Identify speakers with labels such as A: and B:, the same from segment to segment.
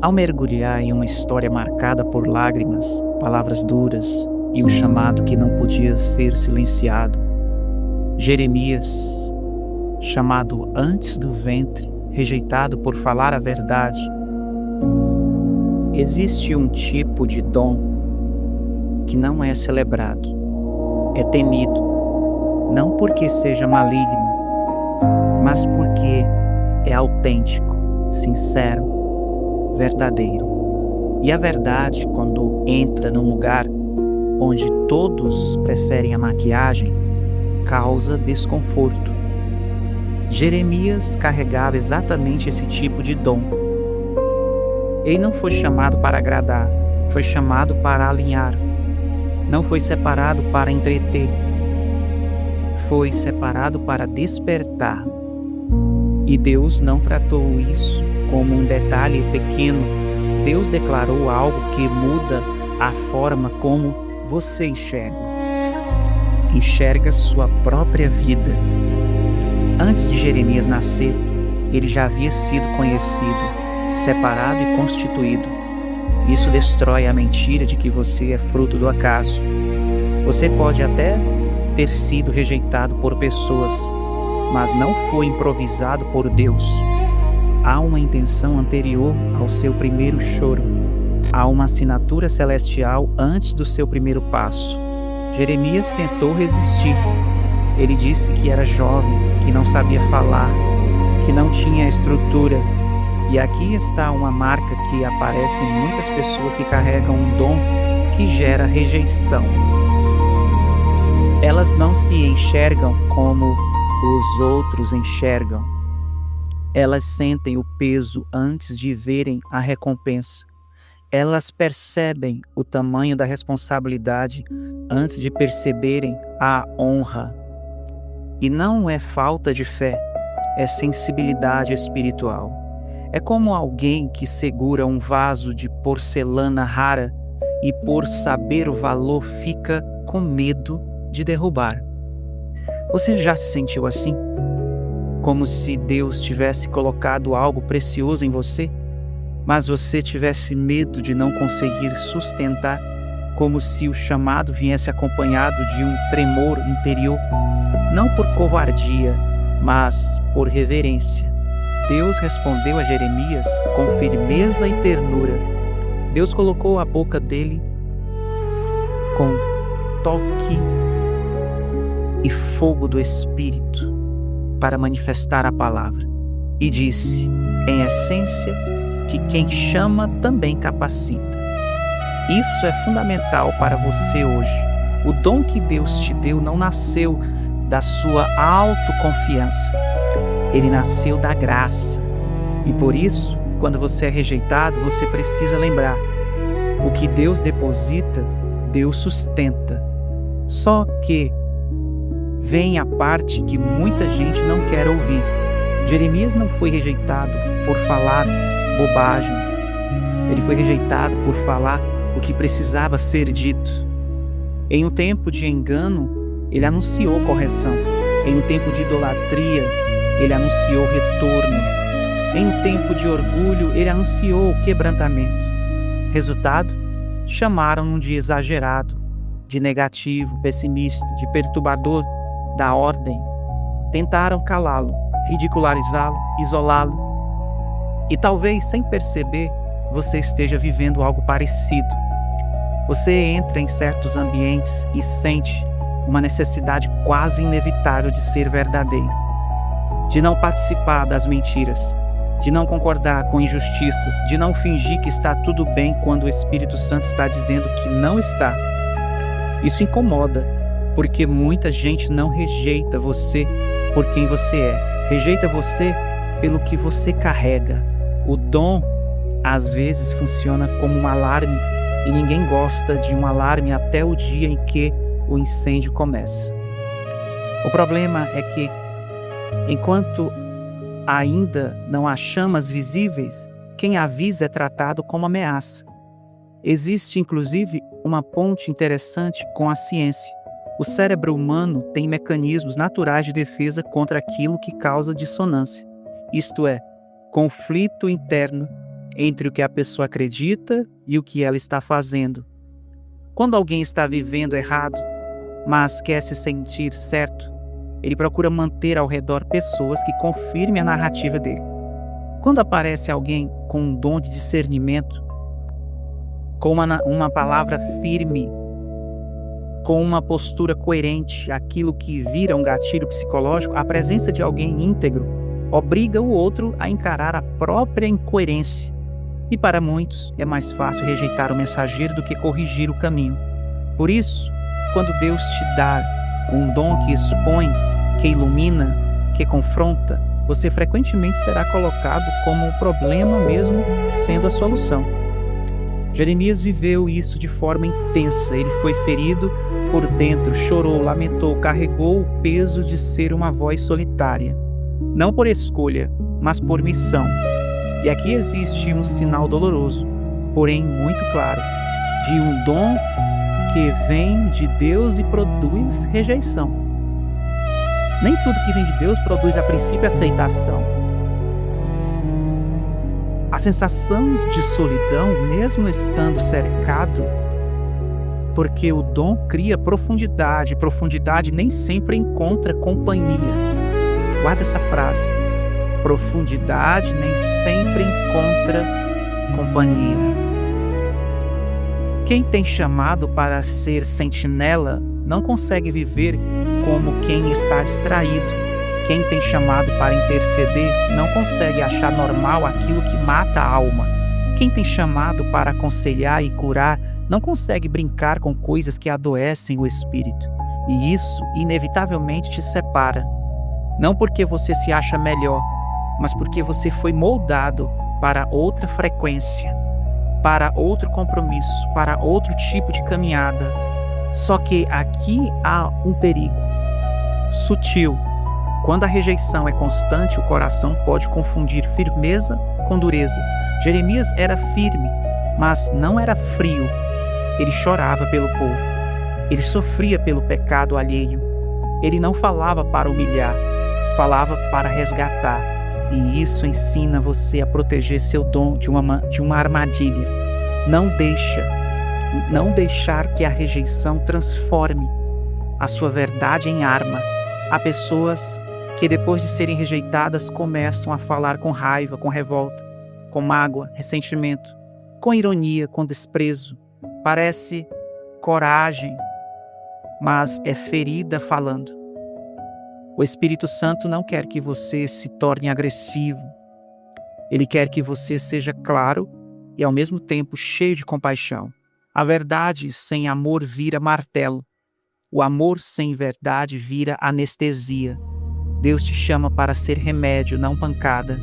A: Ao mergulhar em uma história marcada por lágrimas, palavras duras e um chamado que não podia ser silenciado, Jeremias, chamado antes do ventre, rejeitado por falar a verdade, existe um tipo de dom que não é celebrado, é temido, não porque seja maligno, mas porque é autêntico, sincero, verdadeiro. E a verdade, quando entra num lugar onde todos preferem a maquiagem, causa desconforto. Jeremias carregava exatamente esse tipo de dom. Ele não foi chamado para agradar, foi chamado para alinhar. Não foi separado para entreter, foi separado para despertar. E Deus não tratou isso como um detalhe pequeno. Deus declarou algo que muda a forma como você enxerga. Enxerga sua própria vida. Antes de Jeremias nascer, ele já havia sido conhecido, separado e constituído. Isso destrói a mentira de que você é fruto do acaso. Você pode até ter sido rejeitado por pessoas, mas não foi improvisado por Deus. Há uma intenção anterior ao seu primeiro choro. Há uma assinatura celestial antes do seu primeiro passo. Jeremias tentou resistir. Ele disse que era jovem, que não sabia falar, que não tinha estrutura. E aqui está uma marca que aparece em muitas pessoas que carregam um dom que gera rejeição. Elas não se enxergam como os outros enxergam. Elas sentem o peso antes de verem a recompensa. Elas percebem o tamanho da responsabilidade antes de perceberem a honra. E não é falta de fé, é sensibilidade espiritual. É como alguém que segura um vaso de porcelana rara e, por saber o valor, fica com medo de derrubar. Você já se sentiu assim? Como se Deus tivesse colocado algo precioso em você, mas você tivesse medo de não conseguir sustentar, como se o chamado viesse acompanhado de um tremor interior, não por covardia, mas por reverência. Deus respondeu a Jeremias com firmeza e ternura. Deus colocou a boca dele com toque e fogo do Espírito para manifestar a palavra. E disse, em essência, que quem chama também capacita. Isso é fundamental para você hoje. O dom que Deus te deu não nasceu da sua autoconfiança. Ele nasceu da graça. E por isso, quando você é rejeitado, você precisa lembrar: o que Deus deposita, Deus sustenta. Só que vem a parte que muita gente não quer ouvir. Jeremias não foi rejeitado por falar bobagens. Ele foi rejeitado por falar o que precisava ser dito. Em um tempo de engano, ele anunciou correção. Em um tempo de idolatria, ele anunciou retorno. Em um tempo de orgulho, ele anunciou quebrantamento. Resultado? Chamaram-no de exagerado, de negativo, pessimista, de perturbador da ordem. Tentaram calá-lo, ridicularizá-lo, isolá-lo. E talvez, sem perceber, você esteja vivendo algo parecido. Você entra em certos ambientes e sente uma necessidade quase inevitável de ser verdadeiro, de não participar das mentiras, de não concordar com injustiças, de não fingir que está tudo bem quando o Espírito Santo está dizendo que não está. Isso incomoda, porque muita gente não rejeita você por quem você é, rejeita você pelo que você carrega. O dom, às vezes, funciona como um alarme e ninguém gosta de um alarme até o dia em que o incêndio começa. O problema é que, enquanto ainda não há chamas visíveis, quem avisa é tratado como ameaça. Existe, inclusive, uma ponte interessante com a ciência. O cérebro humano tem mecanismos naturais de defesa contra aquilo que causa dissonância, isto é, conflito interno entre o que a pessoa acredita e o que ela está fazendo. Quando alguém está vivendo errado, mas quer se sentir certo, ele procura manter ao redor pessoas que confirmem a narrativa dele. Quando aparece alguém com um dom de discernimento, com uma palavra firme, com uma postura coerente, aquilo que vira um gatilho psicológico, a presença de alguém íntegro obriga o outro a encarar a própria incoerência. E para muitos é mais fácil rejeitar o mensageiro do que corrigir o caminho. Por isso, quando Deus te dá um dom que expõe, que ilumina, que confronta, você frequentemente será colocado como o problema mesmo sendo a solução. Jeremias viveu isso de forma intensa. Ele foi ferido por dentro, chorou, lamentou, carregou o peso de ser uma voz solitária. Não por escolha, mas por missão. E aqui existe um sinal doloroso, porém muito claro, de um dom que vem de Deus e produz rejeição. Nem tudo que vem de Deus produz a princípio aceitação. A sensação de solidão, mesmo estando cercado, porque o dom cria profundidade. Profundidade nem sempre encontra companhia. Guarda essa frase. Profundidade nem sempre encontra companhia. Quem tem chamado para ser sentinela não consegue viver como quem está distraído. Quem tem chamado para interceder não consegue achar normal aquilo que mata a alma. Quem tem chamado para aconselhar e curar não consegue brincar com coisas que adoecem o espírito. E isso, inevitavelmente, te separa. Não porque você se acha melhor, mas porque você foi moldado para outra frequência, para outro compromisso, para outro tipo de caminhada. Só que aqui há um perigo sutil. Quando a rejeição é constante, o coração pode confundir firmeza com dureza. Jeremias era firme, mas não era frio. Ele chorava pelo povo. Ele sofria pelo pecado alheio. Ele não falava para humilhar, falava para resgatar. E isso ensina você a proteger seu dom de uma armadilha. Não deixar que a rejeição transforme a sua verdade em arma. Há pessoas que depois de serem rejeitadas começam a falar com raiva, com revolta, com mágoa, ressentimento, com ironia, com desprezo. Parece coragem, mas é ferida falando. O Espírito Santo não quer que você se torne agressivo. Ele quer que você seja claro e ao mesmo tempo cheio de compaixão. A verdade sem amor vira martelo. O amor sem verdade vira anestesia. Deus te chama para ser remédio, não pancada.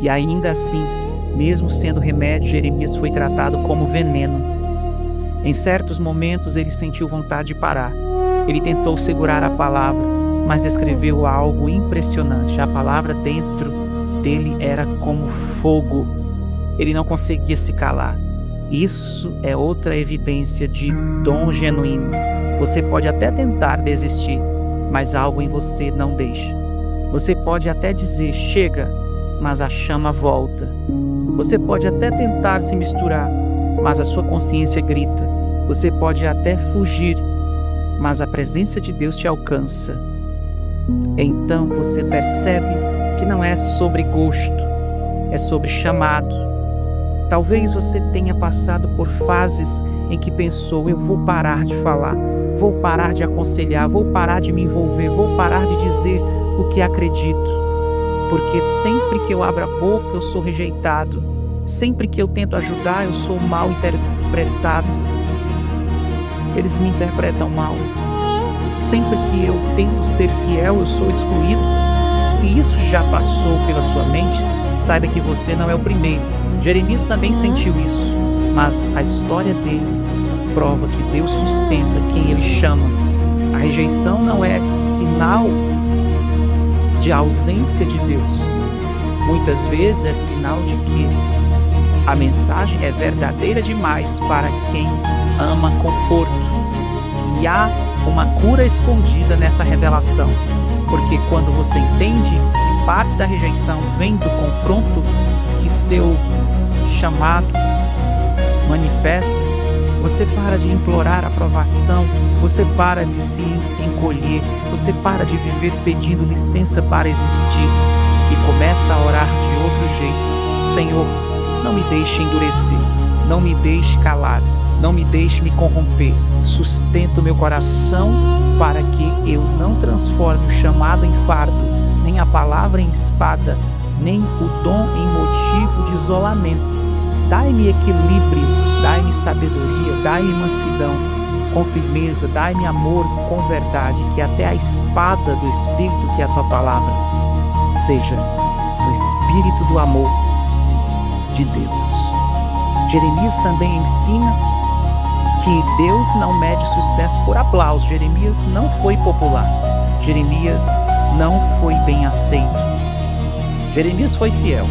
A: E ainda assim, mesmo sendo remédio, Jeremias foi tratado como veneno. Em certos momentos ele sentiu vontade de parar. Ele tentou segurar a palavra, mas escreveu algo impressionante. A palavra dentro dele era como fogo. Ele não conseguia se calar. Isso é outra evidência de dom genuíno. Você pode até tentar desistir, mas algo em você não deixa. Você pode até dizer, chega, mas a chama volta. Você pode até tentar se misturar, mas a sua consciência grita. Você pode até fugir, mas a presença de Deus te alcança. Então você percebe que não é sobre gosto, é sobre chamado. Talvez você tenha passado por fases em que pensou, eu vou parar de falar, vou parar de aconselhar, vou parar de me envolver, vou parar de dizer o que acredito. Porque sempre que eu abro a boca, eu sou rejeitado. Sempre que eu tento ajudar, eu sou mal interpretado. Eles me interpretam mal. Sempre que eu tento ser fiel, eu sou excluído. Se isso já passou pela sua mente, saiba que você não é o primeiro. Jeremias também sentiu isso, mas a história dele prova que Deus sustenta quem Ele chama. A rejeição não é sinal de ausência de Deus. Muitas vezes é sinal de que a mensagem é verdadeira demais para quem ama conforto. E há uma cura escondida nessa revelação, porque quando você entende que parte da rejeição vem do confronto que seu chamado manifesta, você para de implorar aprovação, você para de se encolher, você para de viver pedindo licença para existir e começa a orar de outro jeito. Senhor, não me deixe endurecer, não me deixe calar, não me deixe me corromper. Sustenta o meu coração para que eu não transforme o chamado em fardo, nem a palavra em espada, nem o dom em motivo de isolamento. Dai-me equilíbrio, dai-me sabedoria, dai-me mansidão, com firmeza, dai-me amor com verdade, que até a espada do Espírito, que é a tua palavra, seja o Espírito do amor de Deus. Jeremias também ensina que Deus não mede sucesso por aplauso. Jeremias não foi popular. Jeremias não foi bem aceito. Jeremias foi fiel.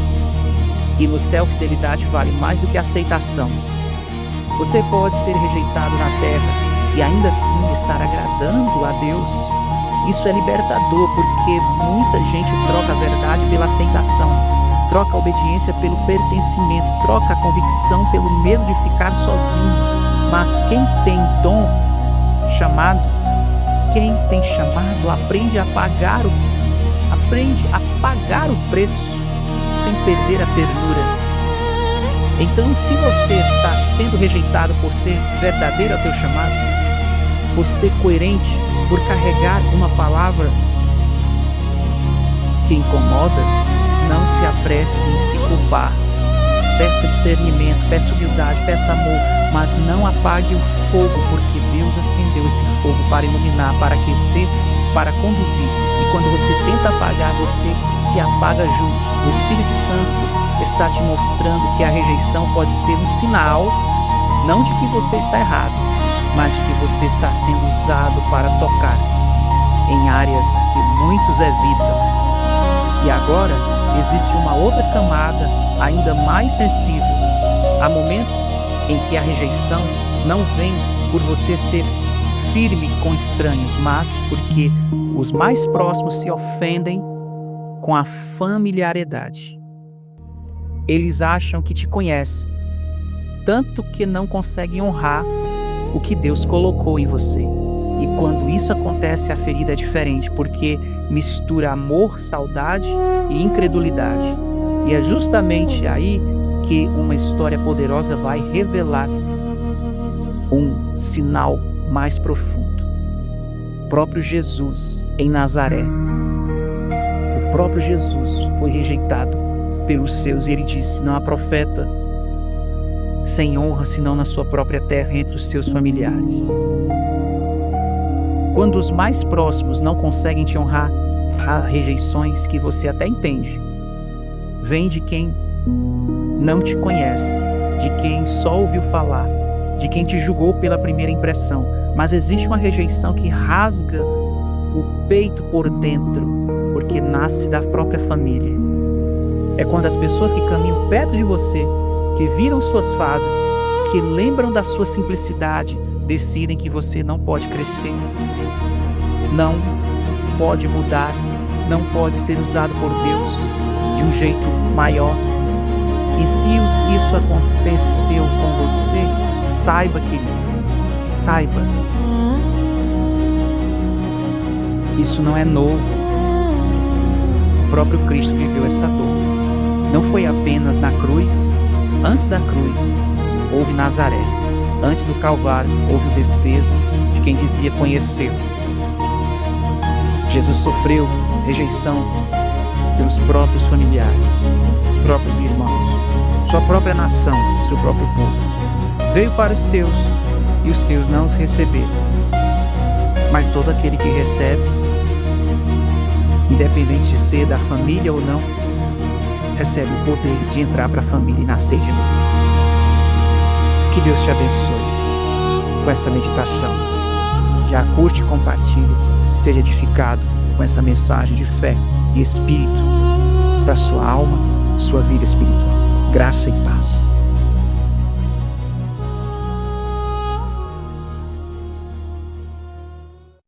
A: E no céu, fidelidade vale mais do que aceitação. Você pode ser rejeitado na terra e ainda assim estar agradando a Deus. Isso é libertador, porque muita gente troca a verdade pela aceitação, troca a obediência pelo pertencimento, troca a convicção pelo medo de ficar sozinho. Mas quem tem dom, chamado, aprende a pagar o preço sem perder a ternura. Então, se você está sendo rejeitado por ser verdadeiro ao teu chamado, por ser coerente, por carregar uma palavra que incomoda, não se apresse em se culpar. Peça discernimento, peça humildade, peça amor, mas não apague o fogo, porque Deus acendeu esse fogo para iluminar, para aquecer, para conduzir. E quando você tenta apagar, você se apaga junto. O Espírito Santo está te mostrando que a rejeição pode ser um sinal, não de que você está errado, mas de que você está sendo usado para tocar em áreas que muitos evitam. E agora existe uma outra camada ainda mais sensível. Há momentos em que a rejeição não vem por você ser firme com estranhos, mas porque os mais próximos se ofendem com a familiaridade. Eles acham que te conhecem, tanto que não conseguem honrar o que Deus colocou em você. E quando isso acontece, a ferida é diferente, porque mistura amor, saudade e incredulidade. E é justamente aí que uma história poderosa vai revelar um sinal mais profundo. O próprio Jesus em Nazaré. O próprio Jesus foi rejeitado pelos seus e ele disse: não há profeta sem honra senão na sua própria terra, entre os seus familiares. Quando os mais próximos não conseguem te honrar, há rejeições que você até entende. Vem de quem não te conhece, de quem só ouviu falar, de quem te julgou pela primeira impressão. Mas existe uma rejeição que rasga o peito por dentro, porque nasce da própria família. É quando as pessoas que caminham perto de você, que viram suas fases, que lembram da sua simplicidade, decidem que você não pode crescer, não pode mudar, não pode ser usado por Deus de um jeito maior. E se isso aconteceu com você, saiba, querido, saiba, isso não é novo. O próprio Cristo viveu essa dor. Não foi apenas na cruz. Antes da cruz, houve Nazaré. Antes do Calvário, houve o desprezo de quem dizia conhecê-lo. Jesus sofreu rejeição pelos próprios familiares, os próprios irmãos, sua própria nação, seu próprio povo. Veio para os seus e os seus não os receberam. Mas todo aquele que recebe, independente de ser da família ou não, recebe o poder de entrar para a família e nascer de novo. Que Deus te abençoe com essa meditação. Já curte e compartilhe, seja edificado com essa mensagem de fé e espírito para sua alma, sua vida espiritual. Graça e paz.